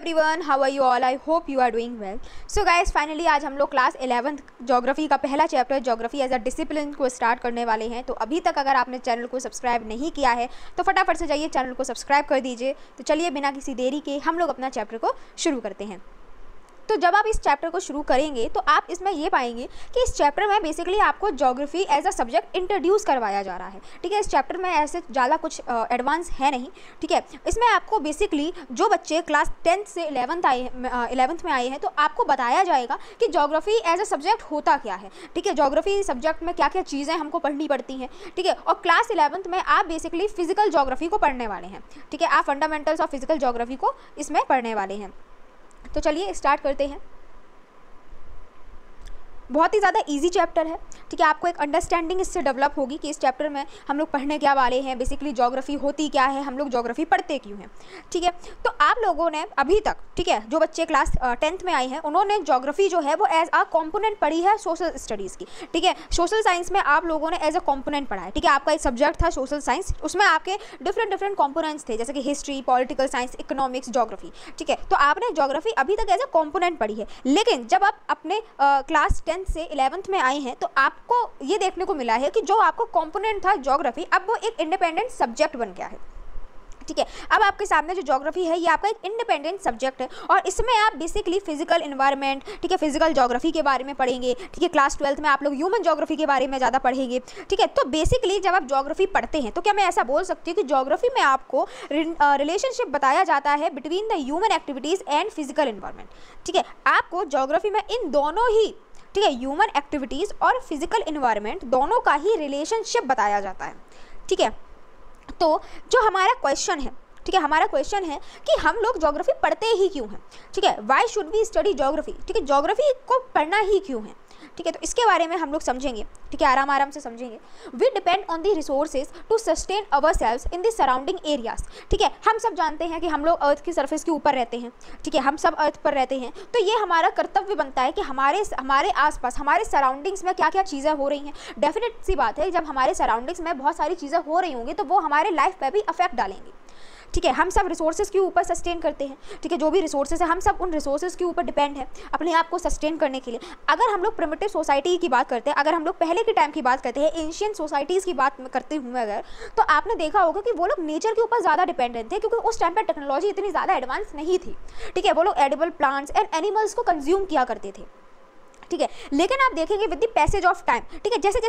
Everyone, how are you all? I hope you are doing well. So guys, finally आज हम लोग class 11th geography का पहला chapter geography as a discipline को start करने वाले हैं. तो अभी तक अगर आपने चैनल को सब्सक्राइब नहीं किया है तो फटाफट से जाइए चैनल को सब्सक्राइब कर दीजिए. तो चलिए बिना किसी देरी के हम लोग अपना चैप्टर को शुरू करते हैं. तो जब आप इस चैप्टर को शुरू करेंगे तो आप इसमें ये पाएंगे कि इस चैप्टर में बेसिकली आपको geography as a subject introduce करवाया जा रहा है. ठीक है, इस चैप्टर में ऐसे ज़्यादा कुछ एडवांस है नहीं. ठीक है, इसमें आपको बेसिकली जो बच्चे क्लास 10th से 11th में आए हैं तो आपको बताया जाएगा कि ज्योग्राफी एज अ सब्जेक्ट होता क्या है. ठीक है, ज्योग्राफी सब्जेक्ट में क्या क्या चीज़ें हमको पढ़नी पड़ती हैं. ठीक है, और क्लास 11th में आप बेसिकली फिजिकल ज्योग्राफी को पढ़ने वाले हैं. ठीक है, आप फंडामेंटल्स ऑफ फिजिकल ज्योग्राफी को इसमें पढ़ने वाले हैं. तो चलिए स्टार्ट करते हैं. बहुत ही ज़्यादा इजी चैप्टर है. ठीक है, आपको एक अंडरस्टैंडिंग इससे डेवलप होगी कि इस चैप्टर में हम लोग पढ़ने क्या वाले हैं, बेसिकली ज्योग्राफी होती क्या है, हम लोग ज्योग्राफी पढ़ते क्यों हैं. ठीक है, तो आप लोगों ने अभी तक, ठीक है, जो बच्चे क्लास 10th में आए हैं उन्होंने ज्योग्राफी जो है वो एज अ कॉम्पोनेंट पढ़ी है सोशल स्टडीज़ की. ठीक है, सोशल साइंस में आप लोगों ने एज अ कॉम्पोनेंट पढ़ा है. ठीक है, आपका एक सब्जेक्ट था सोशल साइंस, उसमें आपके डिफरेंट कॉम्पोनेंट्स थे जैसे कि history, political science, economics, geography. ठीक है, तो आपने ज्योग्राफी अभी तक एज अ कॉम्पोनेंट पढ़ी है. लेकिन जब आप अपने क्लास 10th से 11th में आए हैं तो आपको ये देखने को मिला है कि जो आपको कंपोनेंट था ज्योग्राफी, अब वो एक इंडिपेंडेंट सब्जेक्ट बन गया है. ठीक है, अब आपके सामने जो ज्योग्राफी है ये आपका एक इंडिपेंडेंट सब्जेक्ट है और इसमें आप बेसिकली फिजिकल इन्वायरमेंट, ठीक है, फिजिकल ज्योग्राफी के बारे में पढ़ेंगे. ठीक है, क्लास 12th में आप लोग ह्यूमन ज्योग्राफी के बारे में ज़्यादा पढ़ेंगे. ठीक है, तो बेसिकली जब आप ज्योग्राफी पढ़ते हैं तो क्या मैं ऐसा बोल सकती हूँ कि ज्योग्राफी में आपको रिलेशनशिप बताया जाता है between the human activities and physical environment. ठीक है, आपको ज्योग्राफी में इन दोनों ही, ठीक है, ह्यूमन एक्टिविटीज़ और फिजिकल इन्वायरमेंट दोनों का ही रिलेशनशिप बताया जाता है. ठीक है, तो जो हमारा क्वेश्चन है, ठीक है, हमारा क्वेश्चन है कि हम लोग ज्योग्राफी पढ़ते ही क्यों हैं. ठीक है, why should we study geography. ठीक है, ज्योग्राफी को पढ़ना ही क्यों है. ठीक है, तो इसके बारे में हम लोग समझेंगे. ठीक है, आराम से समझेंगे. We depend on the resources to sustain ourselves in the surrounding areas. ठीक है, हम सब जानते हैं कि हम लोग अर्थ की सरफेस के ऊपर रहते हैं. ठीक है, हम सब अर्थ पर रहते हैं, तो ये हमारा कर्तव्य बनता है कि हमारे आसपास, हमारे सराउंडिंग्स में क्या क्या चीज़ें हो रही हैं. डेफिनेट सी बात है, जब हमारे सराउंडिंग्स में बहुत सारी चीज़ें हो रही होंगी तो वो हमारे लाइफ पर भी अफेक्ट डालेंगी. ठीक है, हम सब रिसोर्सेज के ऊपर सस्टेन करते हैं. ठीक है, जो भी रिसोर्सेज है हम सब उन रिसोर्सेज के ऊपर डिपेंड है अपने आप को सस्टेन करने के लिए. अगर हम लोग प्रिमिटिव सोसाइटी की बात करते हैं, अगर हम लोग पहले के टाइम की बात करते हैं, एंशियंट सोसाइटीज़ की बात करते हुए अगर, तो आपने देखा होगा कि वो लोग नेचर के ऊपर ज़्यादा डिपेंडेंट थे क्योंकि उस टाइम पर टेक्नोलॉजी इतनी ज़्यादा एडवांस नहीं थी. ठीक है, वो लोग एडिबल प्लांट्स एंड एनिमल्स को कंज्यूम किया करते थे. ठीक है, लेकिन आप देखेंगे with the passage of time, ठीक है, जैसे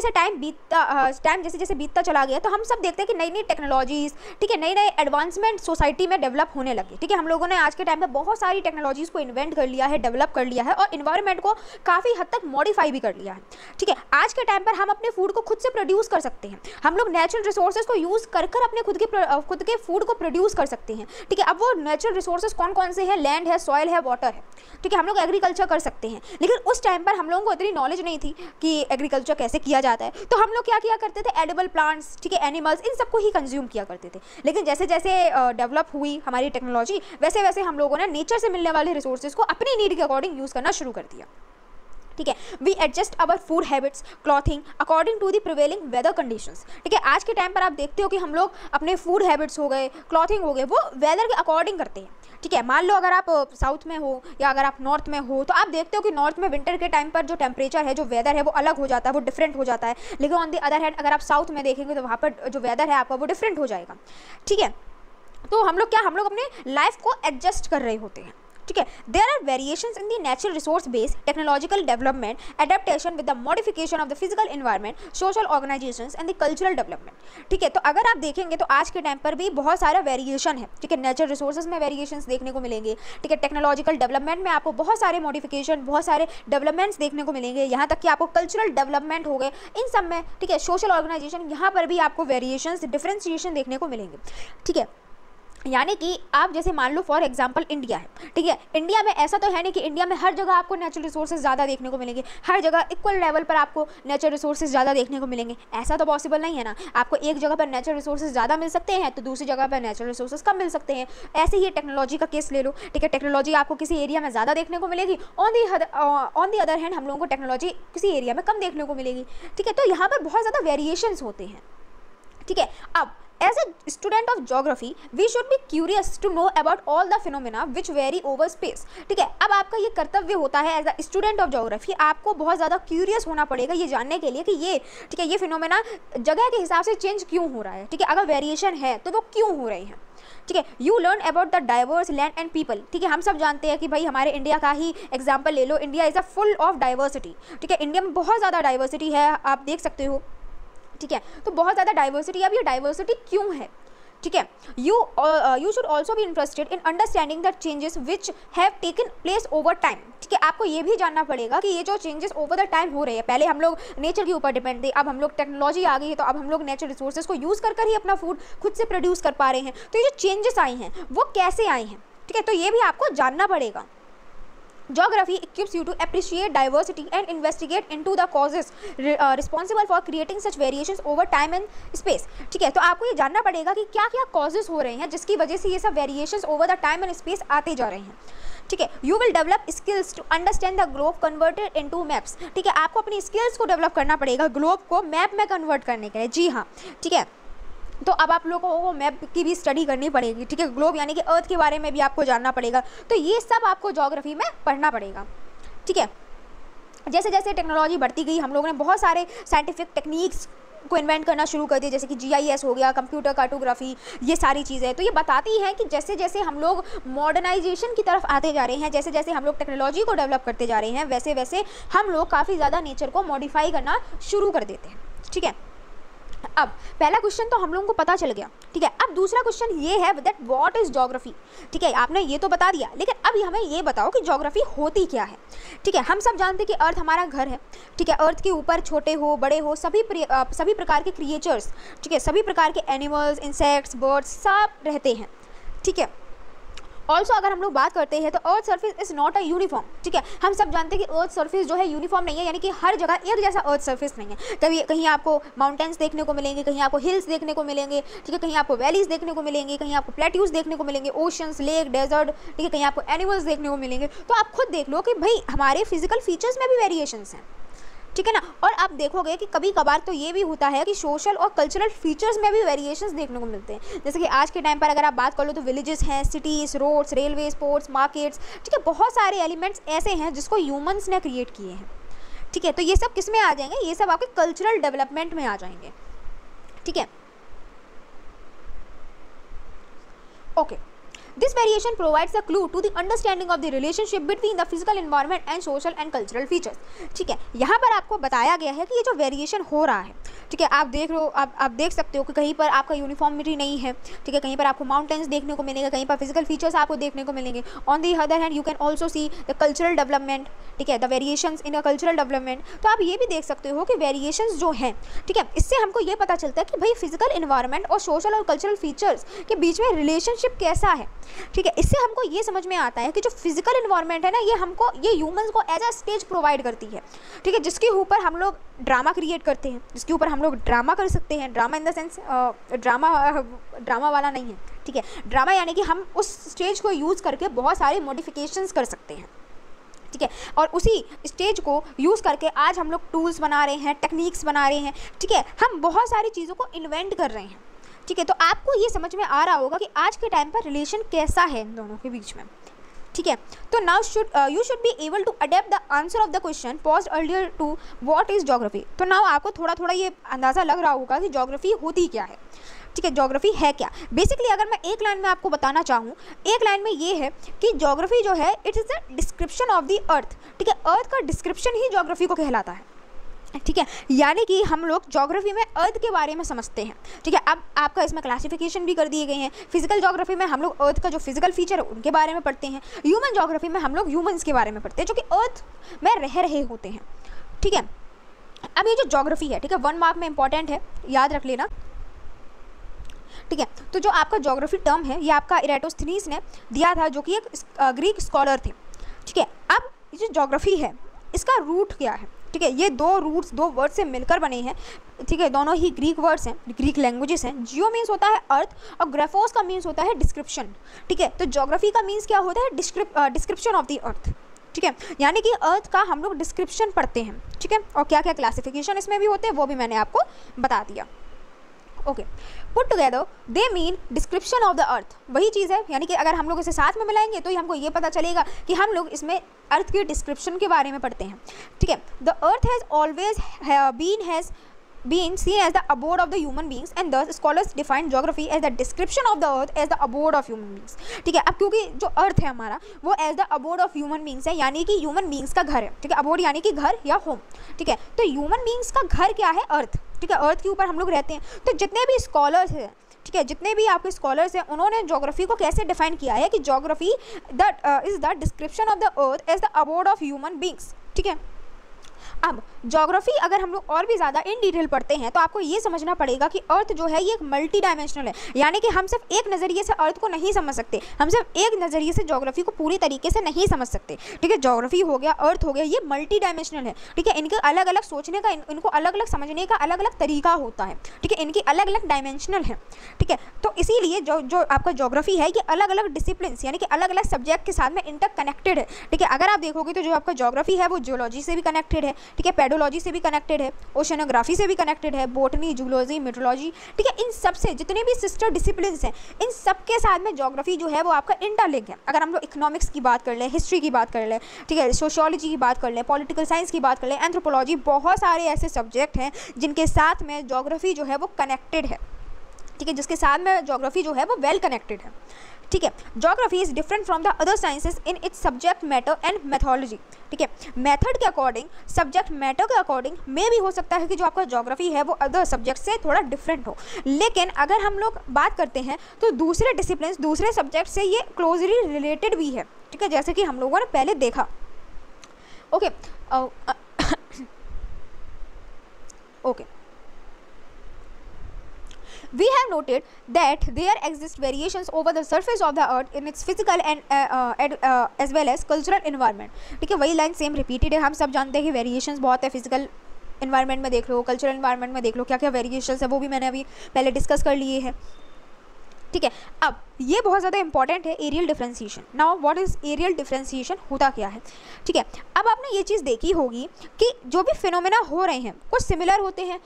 जैसे बीतता चला गया तो हम सब देखते हैं कि नई नई टेक्नोलॉजीज़, ठीक है, नई नई एडवांसमेंट सोसाइटी में डेवलप होने लगी. ठीक है, हम लोगों ने आज के टाइम पे बहुत सारी टेक्नोलॉजीज़ को इन्वेंट कर लिया है, डेवलप कर लिया है और इन्वायरमेंट को काफ़ी हद तक मॉडिफाई भी कर लिया है. ठीक है, आज के टाइम पर हम अपने फूड को खुद से प्रोड्यूस कर सकते हैं. हम लोग नेचुरल रिसोर्सेज को यूज़ कर अपने खुद के फूड को प्रोड्यूस कर सकते हैं. ठीक है, अब वो नेचुरल रिसोर्सेज कौन कौन से हैं? लैंड है, सॉइल है, वाटर है. ठीक है, हम लोग एग्रीकल्चर कर सकते हैं, लेकिन उस टाइम पर हम लोगों को इतनी नॉलेज नहीं थी कि एग्रीकल्चर कैसे किया जाता है, तो हम लोग क्या किया करते थे? एडिबल प्लांट्स, ठीक है, एनिमल्स, इन सबको ही कंज्यूम किया करते थे. लेकिन जैसे जैसे डेवलप हुई हमारी टेक्नोलॉजी, वैसे वैसे हम लोगों ने नेचर से मिलने वाले रिसोर्सेज को अपनी नीड के अकॉर्डिंग यूज़ करना शुरू कर दिया. ठीक है, we adjust our food habits, clothing according to the prevailing weather conditions. ठीक है, आज के टाइम पर आप देखते हो कि हम लोग अपने फूड हैबिट्स हो गए, क्लॉथिंग हो गए, वो वेदर के अकॉर्डिंग करते हैं. ठीक है, मान लो अगर आप साउथ में हो या अगर आप नॉर्थ में हो तो आप देखते हो कि नॉर्थ में विंटर के टाइम पर जो टेम्परेचर है, जो वेदर है वो अलग हो जाता है, वो डिफरेंट हो जाता है. लेकिन ऑन द अदर हैंड अगर आप साउथ में देखेंगे तो वहाँ पर जो वेदर है आपका वो डिफरेंट हो जाएगा. ठीक है, तो हम लोग अपने लाइफ को एडजस्ट कर रहे होते हैं. ठीक है, there are variations in the natural resource base, technological development, adaptation with the modification of the physical environment, social organisations and the cultural development. ठीक है, तो अगर आप देखेंगे तो आज के टाइम पर भी बहुत सारा वेरिएशन है. ठीक है, नेचुरल रिसोर्सेज में वेरिएशंस देखने को मिलेंगे. ठीक है, टेक्नोलॉजिकल डेवलपमेंट में आपको बहुत सारे मॉडिफिकेशन, बहुत सारे डेवलपमेंट्स देखने को मिलेंगे. यहाँ तक कि आपको कल्चरल डेवलपमेंट हो गए, इन सब में, ठीक है, सोशल ऑर्गेनाइजेशन, यहाँ पर भी आपको वेरिएशंस, डिफ्रेंशिएशन देखने को मिलेंगे. ठीक है, यानी कि आप जैसे मान लो फॉर एग्जांपल इंडिया है. ठीक है, इंडिया में ऐसा तो है नहीं कि इंडिया में हर जगह आपको नेचुरल रिसोर्सेज ज़्यादा देखने को मिलेंगे, हर जगह इक्वल लेवल पर आपको नेचुरल रिसोर्सेज ज़्यादा देखने को मिलेंगे. ऐसा तो पॉसिबल नहीं है ना. आपको एक जगह पर नेचुरल रिसोर्सेज ज़्यादा मिल सकते हैं तो दूसरी जगह पर नेचुरल रिसोर्सेज कम मिल सकते हैं. ऐसे ही टेक्नोलॉजी का केस ले लो. ठीक है, टेक्नोलॉजी आपको किसी एरिया में ज़्यादा देखने को मिलेगी, ऑन दी अदर हैंड हम लोगों को टेक्नोलॉजी किसी एरिया में कम देखने को मिलेगी. ठीक है, तो यहाँ पर बहुत ज़्यादा वेरिएशंस होते हैं. ठीक है, अब As a student of geography, we should be curious to know about all the phenomena which vary over space. ठीक है, अब आपका ये कर्तव्य होता है as a student of geography, आपको बहुत ज़्यादा क्यूरियस होना पड़ेगा ये जानने के लिए कि ये, ठीक है, ये फिनोमेना जगह के हिसाब से चेंज क्यों हो रहा है, ठीक है, अगर वेरिएशन है तो वो क्यों हो रही हैं, ठीक है। You learn about the diverse land and people, ठीक है, हम सब जानते हैं कि भाई हमारे इंडिया का ही एग्जाम्पल ले लो, India is a full of diversity, ठीक है, इंडिया में बहुत ज़्यादा डाइवर्सिटी है, आप देख सकते हो, ठीक है, तो बहुत ज़्यादा डाइवर्सिटी। अब ये डाइवर्सिटी क्यों है, ठीक है। You should also be interested in understanding the changes which have taken place over time, ठीक है, आपको ये भी जानना पड़ेगा कि ये जो चेंजेस ओवर द टाइम हो रहे हैं, पहले हम लोग नेचर के ऊपर डिपेंड थे, अब हम लोग टेक्नोलॉजी आ गई है तो अब हम लोग नेचर रिसोर्सेज को यूज़ कर ही अपना फूड खुद से प्रोड्यूस कर पा रहे हैं, तो ये जो चेंजेस आई हैं वो कैसे आई हैं, ठीक है, तो ये भी आपको जानना पड़ेगा। Geography equips you to appreciate diversity and investigate into the causes responsible for creating such variations over time and space, ठीक है, तो आपको ये जानना पड़ेगा कि क्या क्या causes हो रहे हैं जिसकी वजह से ये सब variations over the time and space आते जा रहे हैं, ठीक है। You will develop skills to understand the globe converted into maps, ठीक है, आपको अपनी स्किल्स को डेवलप करना पड़ेगा ग्लोब को मैप में कन्वर्ट करने के लिए, जी हाँ, ठीक है। तो अब आप लोगों को मैप की भी स्टडी करनी पड़ेगी, ठीक है, ग्लोब यानी कि अर्थ के बारे में भी आपको जानना पड़ेगा, तो ये सब आपको ज्योग्राफी में पढ़ना पड़ेगा, ठीक है। जैसे जैसे टेक्नोलॉजी बढ़ती गई हम लोगों ने बहुत सारे साइंटिफिक टेक्निक्स को इन्वेंट करना शुरू कर दिया, जैसे कि GIS हो गया, कंप्यूटर कार्टोग्राफी, ये सारी चीज़ें, तो ये बताती हैं कि जैसे जैसे हम लोग मॉडर्नाइजेशन की तरफ आते जा रहे हैं, जैसे जैसे हम लोग टेक्नोलॉजी को डेवलप करते जा रहे हैं, वैसे वैसे हम लोग काफ़ी ज़्यादा नेचर को मॉडिफाई करना शुरू कर देते हैं, ठीक है। अब पहला क्वेश्चन तो हम लोगों को पता चल गया, ठीक है। अब दूसरा क्वेश्चन ये है दैट व्हाट इज ज्योग्राफी, ठीक है, आपने ये तो बता दिया, लेकिन अब हमें ये बताओ कि ज्योग्राफी होती क्या है, ठीक है। हम सब जानते हैं कि अर्थ हमारा घर है, ठीक है, अर्थ के ऊपर छोटे हो बड़े हो सभी प्रकार के क्रिएचर्स, ठीक है, सभी प्रकार के एनिमल्स, इंसेक्ट्स, बर्ड्स सब रहते हैं, ठीक है। ऑल्सो अगर हम लोग बात करते हैं तो earth surface is not a uniform, ठीक है, हम सब जानते हैं कि अर्थ सर्फेस जो है यूनिफॉर्म नहीं है, यानी कि हर जगह एक जैसा अर्थ सर्फेस नहीं है, कहीं आपको माउंटेन्स देखने को मिलेंगे, कहीं आपको हिल्स देखने को मिलेंगे, ठीक है, कहीं आपको वैलीज देखने को मिलेंगे, कहीं आपको प्लेट्यूज देखने को मिलेंगे, ओशंस, लेक, डेजर्ट, ठीक है, कहीं आपको एनिमल्स देखने को मिलेंगे, तो आप खुद देख लो कि भाई हमारे फिजिकल फीचर्स में भी वेरिएशंस हैं, ठीक है ना। और आप देखोगे कि कभी कभार तो ये भी होता है कि सोशल और कल्चरल फीचर्स में भी वेरिएशंस देखने को मिलते हैं, जैसे कि आज के टाइम पर अगर आप बात कर लो तो विलेजेस हैं, cities, roads, railway, ports, markets, ठीक है, बहुत सारे एलिमेंट्स ऐसे हैं जिसको ह्यूमंस ने क्रिएट किए हैं, ठीक है, तो ये सब किस में आ जाएंगे, ये सब आपके कल्चरल डेवलपमेंट में आ जाएंगे, ठीक है, okay. This variation provides a clue to the understanding of the relationship between the physical environment and social and cultural features, ठीक है, यहाँ पर आपको बताया गया है कि ये जो वेरिएशन हो रहा है, ठीक है, आप देख लो, आप देख सकते हो कि कहीं पर आपका यूनिफॉर्मिटी नहीं है, ठीक है, कहीं पर आपको माउंटेन्स देखने को मिलेंगे, कहीं पर फिजिकल फीचर्स आपको देखने को मिलेंगे। On the other hand you can also see the cultural development, ठीक है, the variations in a cultural development, तो आप ये भी देख सकते हो कि वेरिएशंस जो हैं, ठीक है, इससे हमको ये पता चलता है कि भाई फिजिकल इन्वायरमेंट और सोशल और कल्चरल फीचर्स के बीच में रिलेशनशिप कैसा है, ठीक है। इससे हमको ये समझ में आता है कि जो फिजिकल इन्वायरमेंट है ना, ये ह्यूमंस को एज अ स्टेज प्रोवाइड करती है, ठीक है, जिसके ऊपर हम लोग ड्रामा क्रिएट करते हैं, जिसके ऊपर हम लोग ड्रामा कर सकते हैं, drama in the sense drama वाला नहीं है, ठीक है, ड्रामा यानी कि हम उस स्टेज को यूज़ करके बहुत सारे मॉडिफिकेशंस कर सकते हैं, ठीक है, और उसी स्टेज को यूज़ करके आज हम लोग टूल्स बना रहे हैं, टेक्निक्स बना रहे हैं, ठीक है, हम बहुत सारी चीज़ों को इन्वेंट कर रहे हैं, ठीक है, तो आपको ये समझ में आ रहा होगा कि आज के टाइम पर रिलेशन कैसा है इन दोनों के बीच में, ठीक है। तो now you should be able to adapt the answer of the question posed earlier to what is geography, तो नाउ आपको थोड़ा थोड़ा ये अंदाज़ा लग रहा होगा कि ज्योग्राफी होती क्या है, ठीक है, ज्योग्राफी है क्या। बेसिकली अगर मैं एक लाइन में आपको बताना चाहूँ, एक लाइन में ये है कि ज्योग्राफी जो है it is the description of the अर्थ, ठीक है, अर्थ का डिस्क्रिप्शन ही ज्योग्राफी को कहलाता है, ठीक है, यानी कि हम लोग ज्योग्राफी में अर्थ के बारे में समझते हैं, ठीक है। अब आपका इसमें क्लासिफिकेशन भी कर दिए गए हैं, फिजिकल ज्योग्राफी में हम लोग अर्थ का जो फिजिकल फीचर है उनके बारे में पढ़ते हैं, ह्यूमन ज्योग्राफी में हम लोग ह्यूमंस के बारे में पढ़ते हैं जो कि अर्थ में रह रहे होते हैं, ठीक है। अब ये जो ज्योग्राफी है, ठीक है, 1 मार्क में इंपॉर्टेंट है, याद रख लेना, ठीक है। तो जो आपका ज्योग्राफी टर्म है ये आपका इरेटोस्थनीज ने दिया था, जो कि एक ग्रीक स्कॉलर थे, ठीक है। अब ये जो ज्योग्राफी है इसका रूट क्या है, ठीक है, ये दो वर्ड से मिलकर बने हैं, ठीक है, दोनों ही ग्रीक वर्ड्स हैं, ग्रीक लैंग्वेजेस हैं। जियो मीन्स होता है अर्थ और ग्राफोस का मीन्स होता है डिस्क्रिप्शन, ठीक है। तो ज्योग्राफी का मीन्स क्या होता है, डिस्क्रिप्शन ऑफ द अर्थ, ठीक है, यानी कि अर्थ का हम लोग डिस्क्रिप्शन पढ़ते हैं, ठीक है, और क्या क्या क्लासिफिकेशन इसमें भी होते हैं वो भी मैंने आपको बता दिया, okay. Put together they mean description of the अर्थ। वही चीज़ है, यानी कि अगर हम लोग इसे साथ में मिलाएंगे तो ही हमको ये पता चलेगा कि हम लोग इसमें अर्थ के डिस्क्रिप्शन के बारे में पढ़ते हैं। ठीक है, the earth has always been seen as the abode of the human beings and thus scholars define geography as the description of the earth as the abode of human beings। ठीक है, अब क्योंकि जो अर्थ है हमारा वो as the abode of human beings है, यानी कि ह्यूमन बींग्स का घर है। ठीक है, abode यानी कि घर या होम। ठीक है, तो ह्यूमन बींग्स का घर क्या है? अर्थ। ठीक है, अर्थ के ऊपर हम लोग रहते हैं। तो जितने भी स्कॉलर्स हैं, ठीक है, जितने भी आपके स्कॉलर्स हैं, उन्होंने ज्योग्राफी को कैसे डिफाइन किया है कि geography is the description of the earth as the abode of human beings. ठीक है, अब ज्योग्राफी अगर हम लोग और भी ज़्यादा इन डिटेल पढ़ते हैं तो आपको ये समझना पड़ेगा कि अर्थ जो है ये एक मल्टी डायमेंशनल है, यानी कि हम सिर्फ एक नज़रिए से अर्थ को नहीं समझ सकते, हम सिर्फ एक नज़रिए से ज्योग्राफी को पूरी तरीके से नहीं समझ सकते। ठीक है, ज्योग्राफी हो गया, अर्थ हो गया, ये मल्टी डायमेंशनल है। ठीक है, इनके अलग अलग सोचने का, इनको अलग अलग समझने का अलग अलग तरीका होता है। ठीक है, इनकी अलग अलग डायमेंशनल है। ठीक है, तो इसीलिए जो आपका ज्योग्राफी है ये अलग अलग डिसिप्लिन यानी कि अलग अलग सब्जेक्ट के साथ में इंटर कनेक्टेड है। ठीक है, अगर आप देखोगे तो जो आपका ज्योग्राफी है वो जियोलॉजी से भी कनेक्टेड है। ठीक है, पेडोलॉजी से भी कनेक्टेड है, ओशनोग्राफी से भी कनेक्टेड है, बॉटनी, जूलॉजी, मेट्रोलॉजी। ठीक है, इन सब से जितने भी सिस्टर डिसिप्लिन्स हैं इन सब के साथ में ज्योग्राफी जो है वो आपका इंटरलिंक है। अगर हम लोग इकोनॉमिक्स की बात कर लें, हिस्ट्री की बात कर लें, ठीक है, सोशियोलॉजी की बात कर लें, पॉलिटिकल साइंस की बात कर लें, एंथ्रोपोलॉजी, बहुत सारे ऐसे सब्जेक्ट हैं जिनके साथ में ज्योग्राफी जो है वो कनेक्टेड है। ठीक है, जिसके साथ में ज्योग्राफी जो है वो वेल कनेक्टेड है। ठीक है, geography is different from the other sciences in its subject matter and methodology. ठीक है, मेथड के अकॉर्डिंग, सब्जेक्ट मैटर के अकॉर्डिंग में भी हो सकता है कि जो आपका ज्योग्राफी है वो अदर सब्जेक्ट से थोड़ा डिफरेंट हो, लेकिन अगर हम लोग बात करते हैं तो दूसरे डिसिप्लिन, दूसरे सब्जेक्ट से ये क्लोजली रिलेटेड भी है। ठीक है, जैसे कि हम लोगों ने पहले देखा। Okay okay, we have noted that there exist variations over the surface of the earth in its physical and as well as cultural environment। ठीक है, वही लाइन सेम रिपीटेड है। हम सब जानते हैं कि वेरिएशंस बहुत है, फिजिकल इन्वायरमेंट में देख लो, कल्चरल इन्वायरमेंट में देख लो, क्या क्या वेरिएशंस है वो भी मैंने अभी पहले डिस्कस कर लिए हैं। ठीक है, अब ये बहुत ज़्यादा इंपॉर्टेंट है, areal differentiation. Now what is areal differentiation, होता क्या है? ठीक है, अब आपने ये चीज़ देखी होगी कि जो भी फिनोमेना हो रहे हैं कुछ सिमिलर होते हैं,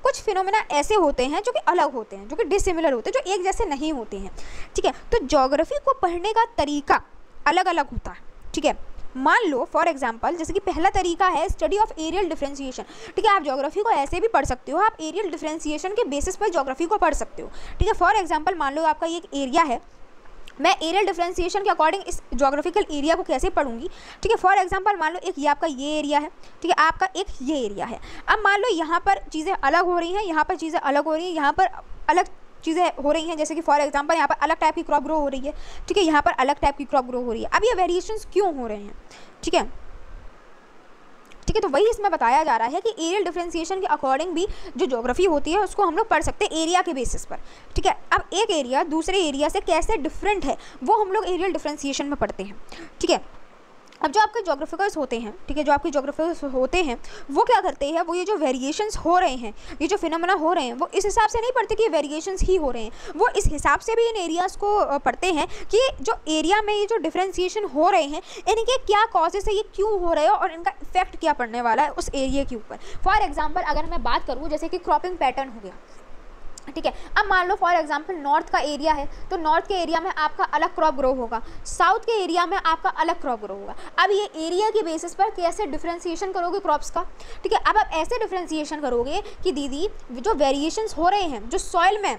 कुछ फिनोमेना ऐसे होते हैं जो कि अलग होते हैं, जो कि डिसिमिलर होते हैं, जो एक जैसे नहीं होते हैं। ठीक है, तो ज्योग्राफी को पढ़ने का तरीका अलग अलग होता है। ठीक है, मान लो फॉर एग्जांपल, जैसे कि पहला तरीका है स्टडी ऑफ एरियल डिफरेंशिएशन। ठीक है, आप ज्योग्राफी को ऐसे भी पढ़ सकते हो, आप एरियल डिफरेंशिएशन के बेसिस पर ज्योग्राफी को पढ़ सकते हो। ठीक है, फॉर एग्जांपल मान लो आपका ये एक एरिया है, मैं एरियल डिफरेंशिएशन के अकॉर्डिंग इस ज्योग्राफिकल एरिया को कैसे पढ़ूंगी। ठीक है, फॉर एग्जांपल मान लो एक ये आपका ये एरिया है, ठीक है, आपका एक ये एरिया है। अब मान लो यहाँ पर चीज़ें अलग हो रही हैं, यहाँ पर चीज़ें अलग हो रही हैं, यहाँ पर अलग चीज़ें हो रही हैं, जैसे कि फॉर एग्जांपल यहाँ पर अलग टाइप की क्रॉप ग्रो हो रही है। ठीक है, यहाँ पर अलग टाइप की क्रॉप ग्रो हो रही है। अब ये वेरिएशंस क्यों हो रहे हैं? ठीक है, ठीक है, तो वही इसमें बताया जा रहा है कि एरियल डिफरेंशिएशन के अकॉर्डिंग भी जो ज्योग्राफी होती है उसको हम लोग पढ़ सकते हैं एरिया के बेसिस पर। ठीक है, अब एक एरिया दूसरे एरिया से कैसे डिफरेंट है वो हम लोग एरियल डिफरेंशिएशन में पढ़ते हैं। ठीक है, अब जो आपके ज्योग्राफिकर्स होते हैं, ठीक है, जो आपके ज्योग्राफिकर्स होते हैं वो क्या करते हैं, वो ये जो वेरिएशंस हो रहे हैं, ये जो फिनोमेना हो रहे हैं, वो इस हिसाब से नहीं पढ़ते कि वेरिएशंस ही हो रहे हैं, वो इस हिसाब से भी इन एरियाज़ को पढ़ते हैं कि जो एरिया में ये जो डिफरेंशिएशन हो रहे हैं इनके क्या कॉजेस है, ये क्यों हो रहे हैं और इनका इफेक्ट क्या पड़ने वाला है उस एरिया के ऊपर। फॉर एग्जाम्पल अगर मैं बात करूँ जैसे कि क्रॉपिंग पैटर्न हो गया। ठीक है, अब मान लो फॉर एग्जांपल नॉर्थ का एरिया है, तो नॉर्थ के एरिया में आपका अलग क्रॉप ग्रो होगा, साउथ के एरिया में आपका अलग क्रॉप ग्रो होगा। अब ये एरिया के बेसिस पर कैसे डिफरेंशिएशन करोगे क्रॉप्स का। ठीक है, अब आप ऐसे डिफरेंशिएशन करोगे कि दीदी जो वेरिएशंस हो रहे हैं जो सॉइल में,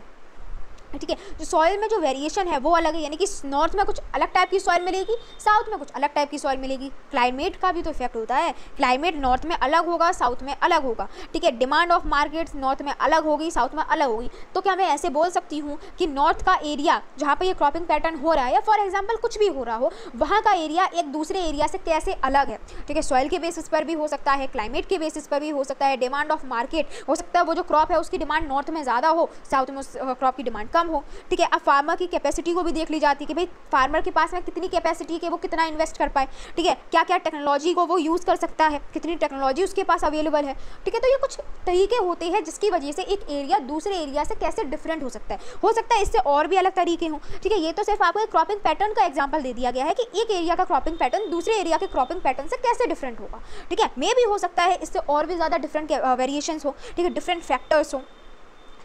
ठीक है, जो सॉइल में जो वेरिएशन है वो अलग है, यानी कि नॉर्थ में कुछ अलग टाइप की सॉइल मिलेगी, साउथ में कुछ अलग टाइप की सॉइल मिलेगी। क्लाइमेट का भी तो इफेक्ट होता है, क्लाइमेट नॉर्थ में अलग होगा, साउथ में अलग होगा। ठीक है, डिमांड ऑफ मार्केट्स नॉर्थ में अलग होगी, साउथ में अलग होगी। तो क्या मैं ऐसे बोल सकती हूँ कि नॉर्थ का एरिया जहाँ पर ये क्रॉपिंग पैटर्न हो रहा है या फॉर एग्जाम्पल कुछ भी हो रहा हो, वहाँ का एरिया एक दूसरे एरिया से कैसे अलग है। ठीक है, सॉइल के बेसिस पर भी हो सकता है, क्लाइमेट के बेसिस पर भी हो सकता है, डिमांड ऑफ मार्केट हो सकता है, वो जो क्रॉप है उसकी डिमांड नॉर्थ में ज़्यादा हो, साउथ में उस क्रॉप की डिमांड कम हो। ठीक है, अब फार्मर की कैपेसिटी को भी देख ली जाती है कि भाई फार्मर के पास में कितनी कैपेसिटी है, वो कितना इन्वेस्ट कर पाए। ठीक है, क्या क्या टेक्नोलॉजी को वो यूज़ कर सकता है, कितनी टेक्नोलॉजी उसके पास अवेलेबल है। ठीक है, तो ये कुछ तरीके होते हैं जिसकी वजह से एक एरिया दूसरे एरिया से कैसे डिफरेंट हो सकता है इससे और भी अलग तरीके हों। ठीक है, ये तो सिर्फ आपको एक क्रॉपिंग पैटर्न का एग्जाम्पल दे दिया गया है कि एक एरिया का क्रॉपिंग पैटर्न दूसरे एरिया के क्रॉपिंग पैटर्न से कैसे डिफरेंट होगा। ठीक है, मे भी हो सकता है इससे और भी ज़्यादा डिफरेंट वेरिएशंस हो, ठीक है, डिफरेंट फैक्टर्स हो।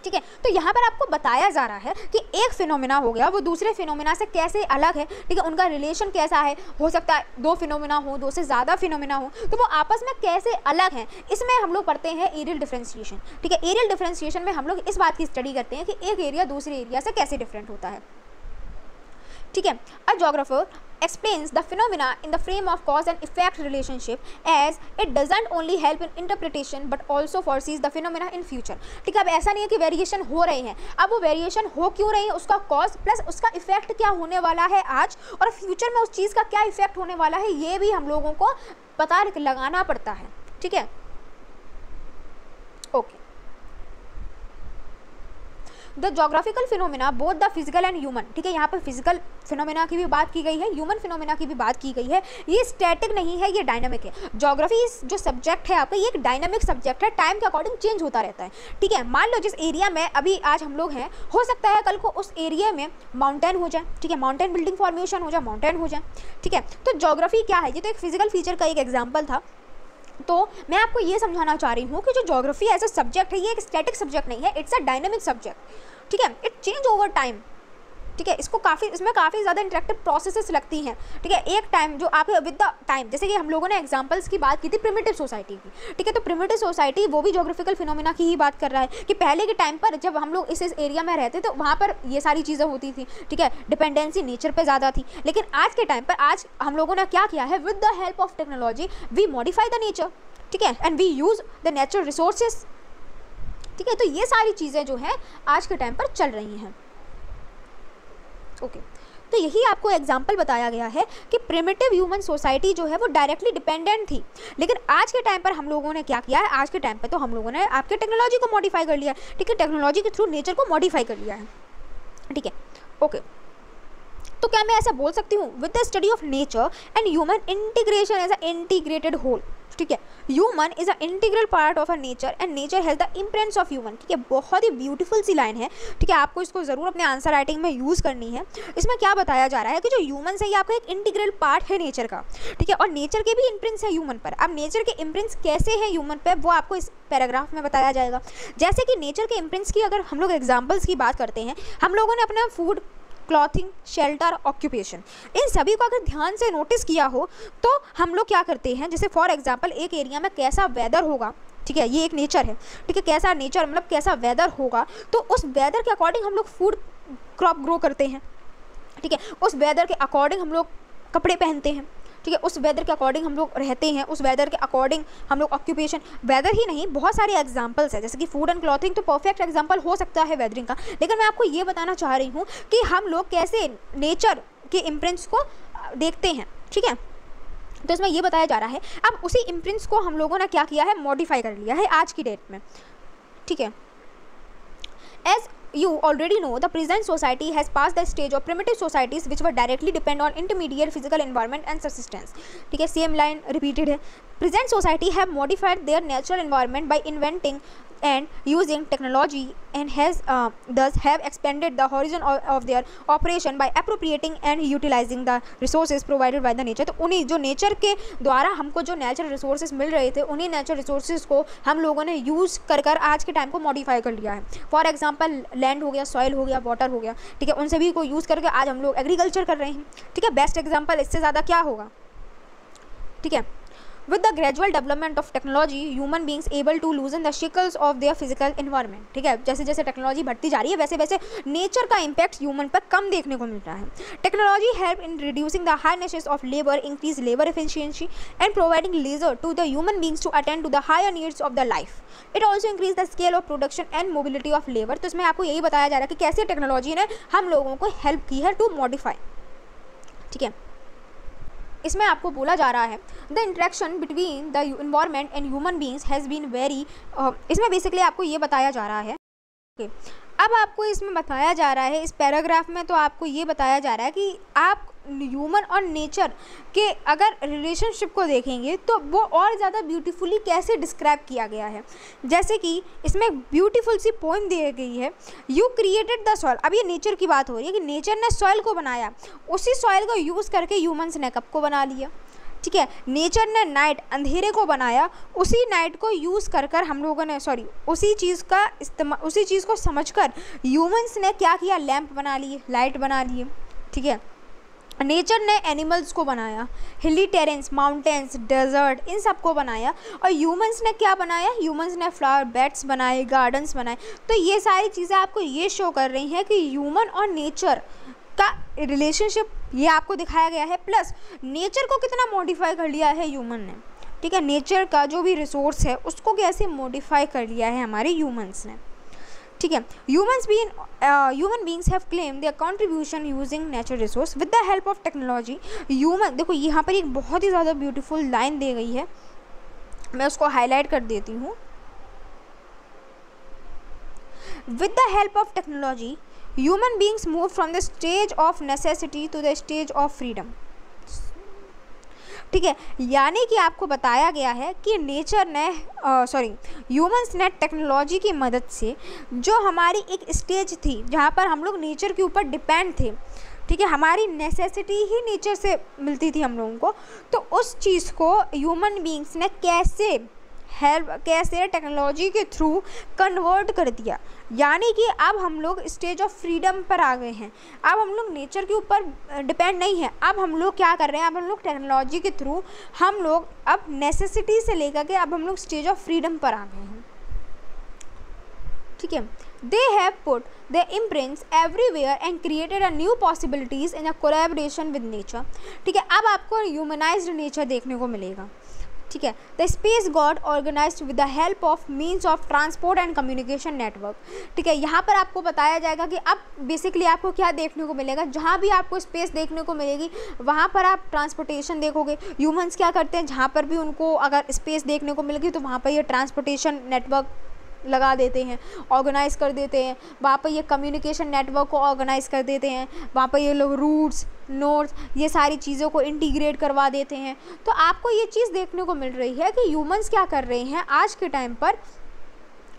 ठीक है। तो यहाँ पर आपको बताया जा रहा है कि एक फिनोमिना हो गया वो दूसरे फिनोमिना से कैसे अलग है, ठीक है, उनका रिलेशन कैसा है, हो सकता है दो फिनोमिना हो, दो से ज़्यादा फिनोमिना हो, तो वो आपस में कैसे अलग हैं, इसमें हम लोग पढ़ते हैं एरियल डिफरेंशिएशन, ठीक है। एरियल डिफरेंशिएशन में हम लोग इस बात की स्टडी करते हैं कि एक एरिया दूसरे एरिया से कैसे डिफरेंट होता है, ठीक है। अ geographer explains the phenomena in the frame of cause and effect relationship as it doesn't only help in interpretation but also foresees the phenomena in future, ठीक है। अब ऐसा नहीं है कि वेरिएशन हो रहे हैं, अब वो वेरिएशन हो क्यों रही है, उसका कॉज प्लस उसका इफेक्ट क्या होने वाला है आज, और फ्यूचर में उस चीज़ का क्या इफेक्ट होने वाला है, ये भी हम लोगों को पता लगाना पड़ता है, ठीक है। Okay, the geographical phenomena both the physical and human, ठीक है, यहाँ पर फिजिकल फिनोमिना की भी बात की गई है, ह्यूमन फिनोमिना की भी बात की गई है। ये स्टैटिक नहीं है, ये डायनामिक है। ज्योग्राफी जो सब्जेक्ट है आपका, ये एक डायनामिक सब्जेक्ट है, टाइम के अकॉर्डिंग चेंज होता रहता है, ठीक है। मान लो जिस एरिया में अभी आज हम लोग हैं, हो सकता है कल को उस एरिया में माउंटेन हो जाए, ठीक है, माउंटेन बिल्डिंग फॉर्मेशन हो जाए, माउंटेन हो जाए, ठीक है। तो ज्योग्राफी क्या है, ये तो एक फिजिकल फीचर का एक एग्जाम्पल था। तो मैं आपको ये समझाना चाह रही हूँ कि जो ज्योग्राफी एज अ सब्जेक्ट है, ये एक स्टैटिक सब्जेक्ट नहीं है, इट्स अ डायनामिक सब्जेक्ट, ठीक है। इट चेंज ओवर टाइम, ठीक है। इसमें काफ़ी ज़्यादा इंटरेक्टिव प्रोसेसेस लगती हैं, ठीक है। एक टाइम जो आपके विद द टाइम, जैसे कि हम लोगों ने एग्जांपल्स की बात की थी प्रिमिटिव सोसाइटी की, ठीक है। तो प्रिमिटिव सोसाइटी वो भी ज्योग्राफिकल फिनोमिना की ही बात कर रहा है कि पहले के टाइम पर जब हम लोग इस एरिया में रहते तो वहाँ पर ये सारी चीज़ें होती थी, ठीक है, डिपेंडेंसी नेचर पर ज़्यादा थी। लेकिन आज के टाइम पर आज हम लोगों ने क्या किया है, with the help of technology we modify the nature, ठीक है, and we use the natural resources, ठीक है। तो ये सारी चीज़ें जो हैं आज के टाइम पर चल रही हैं, ओके। तो यही आपको एग्जाम्पल बताया गया है कि प्रिमिटिव ह्यूमन सोसाइटी जो है वो डायरेक्टली डिपेंडेंट थी, लेकिन आज के टाइम पर हम लोगों ने क्या किया है, आज के टाइम पर तो हम लोगों ने आपके टेक्नोलॉजी को मॉडिफाई कर लिया है, ठीक है, टेक्नोलॉजी के थ्रू नेचर को मॉडिफाई कर लिया है, ठीक है, ओके। तो क्या मैं ऐसा बोल सकती हूँ, with the study of nature and human integration as a integrated whole, ठीक है, human is a integral part of a nature and nature has the imprints of human, ठीक है। बहुत ही ब्यूटीफुल सी लाइन है, ठीक है, आपको इसको ज़रूर अपने आंसर राइटिंग में यूज़ करनी है। इसमें क्या बताया जा रहा है कि जो ह्यूमन है ये आपका एक इंटीग्रल पार्ट है नेचर का, ठीक है, और नेचर के भी इम्प्रिंट्स है ह्यूमन पर। अब नेचर के इम्प्रिंट्स कैसे हैं ह्यूमन पर, वो आपको इस पैराग्राफ में बताया जाएगा। जैसे कि नेचर के इम्प्रिंट्स की अगर हम लोग एग्जाम्पल्स की बात करते हैं, हम लोगों ने अपना फूड, क्लॉथिंग, शेल्टर, ऑक्यूपेशन, इन सभी को अगर ध्यान से नोटिस किया हो तो हम लोग क्या करते हैं, जैसे फॉर एग्जांपल एक एरिया में कैसा वेदर होगा, ठीक है, ये एक नेचर है, ठीक है, कैसा नेचर मतलब कैसा वेदर होगा, तो उस वेदर के अकॉर्डिंग हम लोग फूड क्रॉप ग्रो करते हैं, ठीक है, उस वेदर के अकॉर्डिंग हम लोग कपड़े पहनते हैं, ठीक है, उस वेदर के अकॉर्डिंग हम लोग रहते हैं, उस वेदर के अकॉर्डिंग हम लोग ऑक्यूपेशन, वेदर ही नहीं बहुत सारे एग्जांपल्स है, जैसे कि फूड एंड क्लॉथिंग तो परफेक्ट एग्जांपल हो सकता है वेदरिंग का, लेकिन मैं आपको ये बताना चाह रही हूँ कि हम लोग कैसे नेचर के इम्प्रिंट्स को देखते हैं, ठीक है। तो इसमें ये बताया जा रहा है, अब उसी इम्प्रिंट्स को हम लोगों ने क्या किया है, मॉडिफाई कर लिया है आज की डेट में, ठीक है। As you already know the present society has passed the stage of primitive societies which were directly depend on intermediate physical environment and subsistence, ठीक है, सेम लाइन रिपीटेड है। Present society have modified their natural environment by inventing and using technology and has thus have expanded the horizon of their operation by appropriating and utilizing the resources provided by the nature। तो उन्हीं जो nature के द्वारा हमको जो natural resources मिल रहे थे, उन्हीं नेचुरल रिसोर्सेज को हम लोगों ने यूज़ कर आज के टाइम को मॉडिफाई कर लिया है। फॉर एग्जांपल लैंड हो गया, सॉइल हो गया, वाटर हो गया, ठीक है, उन सभी को यूज़ करके आज हम लोग एग्रीकल्चर कर रहे हैं, ठीक है। बेस्ट एग्जाम्पल इससे ज़्यादा क्या होगा, ठीक है। With the gradual development of technology, human beings able to loosen the shackles of their physical environment, ठीक है, जैसे जैसे टेक्नोलॉजी बढ़ती जा रही है वैसे वैसे नेचर का इम्पैक्ट ह्यूमन पर कम देखने को मिल रहा है। Technology help in reducing the highness of labour, increase labour efficiency and providing leisure to the human beings to attend to the higher needs of the life. It also increase the scale of production and mobility of labour. तो इसमें आपको यही बताया जा रहा है कि कैसे टेक्नोलॉजी ने हम लोगों को हेल्प की है टू मॉडिफाई, ठीक है। इसमें आपको बोला जा रहा है the interaction between the environment and human beings has been very, इसमें बेसिकली आपको ये बताया जा रहा है, ओके। अब आपको इसमें बताया जा रहा है इस पैराग्राफ में, तो आपको ये बताया जा रहा है कि आप ह्यूमन और नेचर के अगर रिलेशनशिप को देखेंगे तो वो और ज़्यादा ब्यूटीफुली कैसे डिस्क्राइब किया गया है। जैसे कि इसमें एक ब्यूटीफुल सी पोइम दी गई है, यू क्रिएटेड द सॉइल। अब ये नेचर की बात हो रही है कि नेचर ने सॉइल को बनाया, उसी सॉइल को यूज़ करके ह्यूमन्स ने कप को बना लिया, ठीक है। नेचर ने नाइट, अंधेरे को बनाया, उसी नाइट को यूज़ कर कर हम लोगों ने उसी चीज़ को समझकर ह्यूमंस ने क्या किया, लैंप बना लिए, लाइट बना लिए। ठीक है। नेचर ने एनिमल्स को बनाया, हिली टेरेंस, माउंटेन्स, डेजर्ट, इन सब को बनाया। और ह्यूमंस ने क्या बनाया, ह्यूमंस ने फ्लावर बेड्स बनाए, गार्डन्स बनाए। तो ये सारी चीज़ें आपको ये शो कर रही हैं कि ह्यूमन और नेचर का रिलेशनशिप ये आपको दिखाया गया है। प्लस नेचर को कितना मॉडिफाई कर लिया है ह्यूमन ने। ठीक है। नेचर का जो भी रिसोर्स है उसको कैसे मॉडिफाई कर लिया है हमारे ह्यूमंस ने। ठीक है। Human beings have claim there contribution using natural resource with the help of technology. Human, देखो यहाँ पर एक बहुत ही ज़्यादा ब्यूटीफुल लाइन दी गई है, मैं उसको हाईलाइट कर देती हूँ। With the help of technology human beings move from the stage of necessity to the stage of freedom. ठीक है। यानी कि आपको बताया गया है कि नेचर ने ह्यूमंस ने टेक्नोलॉजी की मदद से जो हमारी एक स्टेज थी जहाँ पर हम लोग नेचर के ऊपर डिपेंड थे, ठीक है, हमारी नेसेसिटी ही नेचर से मिलती थी हम लोगों को, तो उस चीज़ को ह्यूमन बींग्स ने कैसे टेक्नोलॉजी के थ्रू कन्वर्ट कर दिया। यानी कि अब हम लोग स्टेज ऑफ फ्रीडम पर आ गए हैं। अब हम लोग नेचर के ऊपर डिपेंड नहीं है। अब हम लोग क्या कर रहे हैं, अब हम लोग टेक्नोलॉजी के थ्रू हम लोग अब नेसेसिटी से लेकर के अब हम लोग स्टेज ऑफ फ्रीडम पर आ गए हैं। ठीक है। They have put their imprints everywhere and created a new possibilities in a collaboration with nature। ठीक है। अब आपको ह्यूमनाइज्ड नेचर देखने को मिलेगा। ठीक है। The space got organised with the help of means of transport and communication network. ठीक है। यहाँ पर आपको बताया जाएगा कि अब बेसिकली आपको क्या देखने को मिलेगा, जहाँ भी आपको स्पेस देखने को मिलेगी वहाँ पर आप ट्रांसपोर्टेशन देखोगे। ह्यूमंस क्या करते हैं, जहाँ पर भी उनको अगर स्पेस देखने को मिलेगी तो वहाँ पर ये ट्रांसपोर्टेशन नेटवर्क लगा देते हैं, ऑर्गेनाइज़ कर देते हैं। वहाँ पर ये कम्युनिकेशन नेटवर्क को ऑर्गेनाइज़ कर देते हैं। वहाँ पर ये लोग रूट्स, नोड्स, ये सारी चीज़ों को इंटीग्रेट करवा देते हैं। तो आपको ये चीज़ देखने को मिल रही है कि ह्यूमंस क्या कर रहे हैं आज के टाइम पर,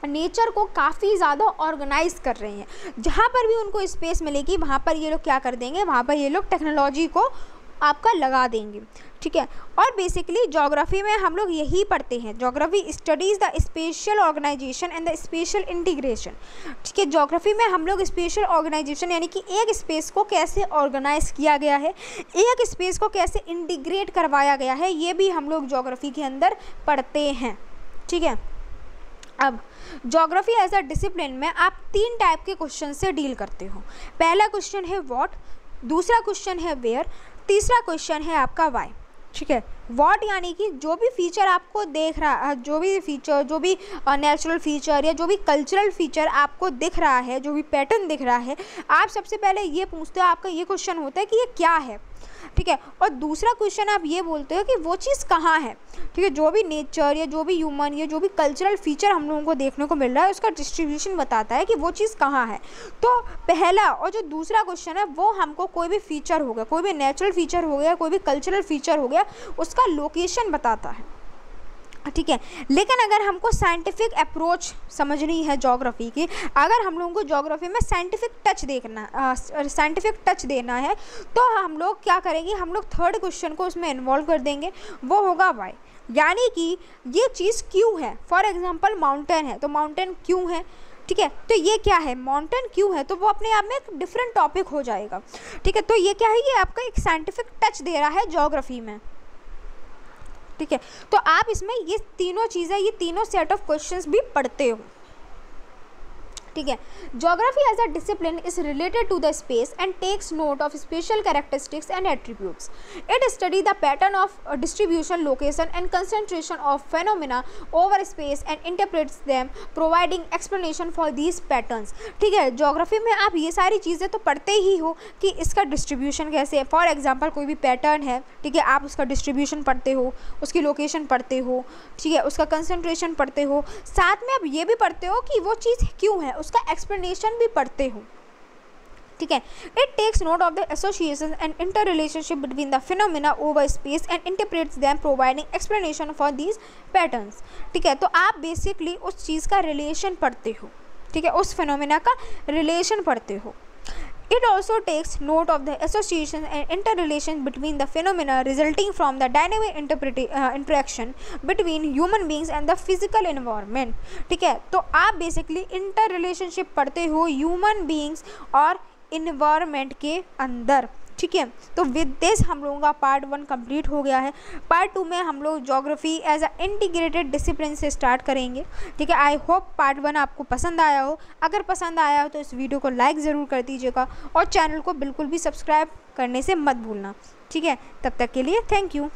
नेचर को काफ़ी ज़्यादा ऑर्गेनाइज कर रहे हैं। जहाँ पर भी उनको स्पेस मिलेगी वहाँ पर ये लोग क्या कर देंगे, वहाँ पर ये लोग टेक्नोलॉजी को आपका लगा देंगे। ठीक है। और बेसिकली ज्योग्राफी में हम लोग यही पढ़ते हैं, geography studies the spatial organisation and the spatial integration. ठीक है। ज्योग्राफी में हम लोग स्पेशल ऑर्गेनाइजेशन यानी कि एक स्पेस को कैसे ऑर्गेनाइज किया गया है, एक स्पेस को कैसे इंटीग्रेट करवाया गया है, ये भी हम लोग ज्योग्राफी के अंदर पढ़ते हैं। ठीक है। अब ज्योग्राफी एज अ डिसिप्लिन में आप 3 टाइप के क्वेश्चन से डील करते हो। पहला क्वेश्चन है व्हाट, दूसरा क्वेश्चन है वेयर, तीसरा क्वेश्चन है आपका व्हाई। ठीक है। व्हाट यानी कि जो भी फीचर आपको देख रहा है, जो भी फीचर, जो भी नेचुरल फीचर या जो भी कल्चरल फीचर आपको दिख रहा है, जो भी पैटर्न दिख रहा है, आप सबसे पहले ये पूछते हो, आपका ये क्वेश्चन होता है कि ये क्या है। ठीक है। और दूसरा क्वेश्चन आप ये बोलते हो कि वो चीज़ कहाँ है। ठीक है। जो भी नेचर या जो भी ह्यूमन या जो भी कल्चरल फीचर हम लोगों को देखने को मिल रहा है उसका डिस्ट्रीब्यूशन बताता है कि वो चीज़ कहाँ है। तो पहला और जो दूसरा क्वेश्चन है वो हमको कोई भी फीचर हो गया, कोई भी नेचुरल फीचर हो गया, कोई भी कल्चरल फीचर हो गया, उसका लोकेशन बताता है। ठीक है। लेकिन अगर हमको साइंटिफिक अप्रोच समझनी है ज्योग्राफी की, अगर हम लोगों को ज्योग्राफी में साइंटिफिक टच देना है तो हम लोग क्या करेंगे, हम लोग थर्ड क्वेश्चन को उसमें इन्वॉल्व कर देंगे, वो होगा व्हाई। यानी कि ये चीज़ क्यों है। फॉर एग्जांपल माउंटेन है तो माउंटेन क्यों है। ठीक है। तो ये क्या है, माउंटेन क्यों है, तो वो अपने आप में एक डिफरेंट टॉपिक हो जाएगा। ठीक है। तो ये क्या है, ये आपका एक साइंटिफिक टच दे रहा है ज्योग्राफी में। ठीक है। तो आप इसमें ये तीनों चीज़ें, ये तीनों सेट ऑफ क्वेश्चंस भी पढ़ते हो। ठीक है। Geography as a discipline is related to the space and takes note of spatial characteristics and attributes. It study the pattern of distribution, location and concentration of phenomena over space and interprets them, providing explanation for these patterns. ठीक है। Geography में आप ये सारी चीज़ें तो पढ़ते ही हो कि इसका डिस्ट्रीब्यूशन कैसे है। फॉर एग्जाम्पल कोई भी पैटर्न है, ठीक है, आप उसका डिस्ट्रीब्यूशन पढ़ते हो, उसकी लोकेशन पढ़ते हो, ठीक है, उसका कंसंट्रेशन पढ़ते हो, साथ में आप ये भी पढ़ते हो कि वो चीज़ क्यों है, उसका एक्सप्लेनेशन भी पढ़ते हो। ठीक है। It takes note of the association and inter relationship between the phenomena over space and interprets them, providing explanation for these patterns. ठीक है। तो आप बेसिकली उस चीज़ का रिलेशन पढ़ते हो। ठीक है। उस फिनोमिना का रिलेशन पढ़ते हो। It also takes note of the association and interrelation between the phenomena resulting from the dynamic interaction between human beings and the physical environment. ठीक है, तो आप बेसिकली इंटर रिलेशनशिप पढ़ते हो ह्यूमन बींग्स और इन्वायरमेंट के अंदर। ठीक है, तो विद दिस हम लोगों का पार्ट 1 कंप्लीट हो गया है। पार्ट 2 में हम लोग geography as a integrated discipline से स्टार्ट करेंगे। ठीक है, आई होप पार्ट 1 आपको पसंद आया हो। अगर पसंद आया हो तो इस वीडियो को लाइक ज़रूर कर दीजिएगा और चैनल को बिल्कुल भी सब्सक्राइब करने से मत भूलना। ठीक है, तब तक के लिए थैंक यू।